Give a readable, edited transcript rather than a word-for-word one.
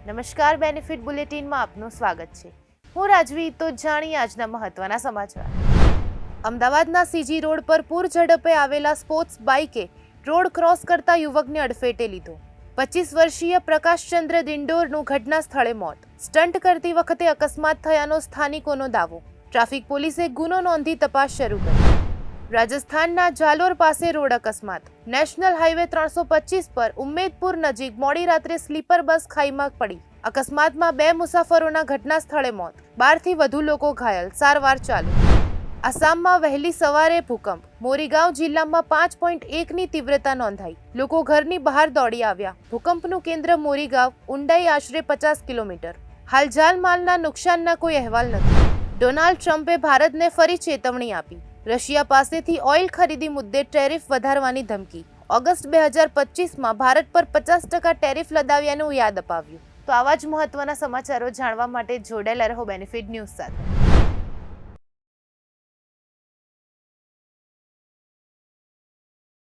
નમસ્કાર, બેનિફિટ બુલેટિનમાં આપનું સ્વાગત છે। હું રાજવી, તો જાણીએ આજના મહત્વના સમાચાર। અમદાવાદના સીજી રોડ પર પૂર ઝડપે આવેલા સ્પોર્ટ્સ બાઇકે રોડ ક્રોસ કરતા યુવકને અડફેટે લીધો। 25 વર્ષીય પ્રકાશચંદ્ર દિંડોરનું ઘટના સ્થળે મોત। સ્ટન્ટ કરતી વખતે અકસ્માત થયાનો સ્થાનિકોનો દાવો। ટ્રાફિક પોલીસે ગુનો નોંધી તપાસ શરૂ કરી। રાજસ્થાનના જાલોર પાસે રોડ અકસ્માત। નેશનલ હાઈવે 325 પર ઉમ્મેદપુર નજીક મોડી રાત્રે સ્લીપર બસ ખાઈમાં પડી। અકસ્માતમાં 2 મુસાફરોના ઘટના સ્થળે મોત। 12 થી વધુ લોકો ઘાયલ, સારવાર ચાલુ। આસામમાં વહેલી સવારે ભૂકંપ। મોરીગાંવ જિલ્લામાં 5.1ની તીવ્રતા નોંધાઈ। લોકો ઘરની બહાર દોડી આવ્યા। ભૂકંપનું કેન્દ્ર મોરીગાંવ, ઊંડાઈ આશરે 50 કિલોમીટર। હાલ જાનમાલના નુકસાનના કોઈ અહેવાલ નથી। ડોનાલ્ડ ટ્રમ્પે ભારતને ફરી ચેતવણી આપી। રશિયા પાસેથી ઓઇલ ખરીદી મુદ્દે ટેરિફ વધારવાની ધમકી। ઓગસ્ટ 2025માં ભારત પર 50% ટેરિફ લદાવ્યાનું યાદ અપાવ્યું। તો આવા જ મહત્વના સમાચારો જાણવા માટે જોડાયેલા રહો બેનિફિટ ન્યૂઝ સાથે।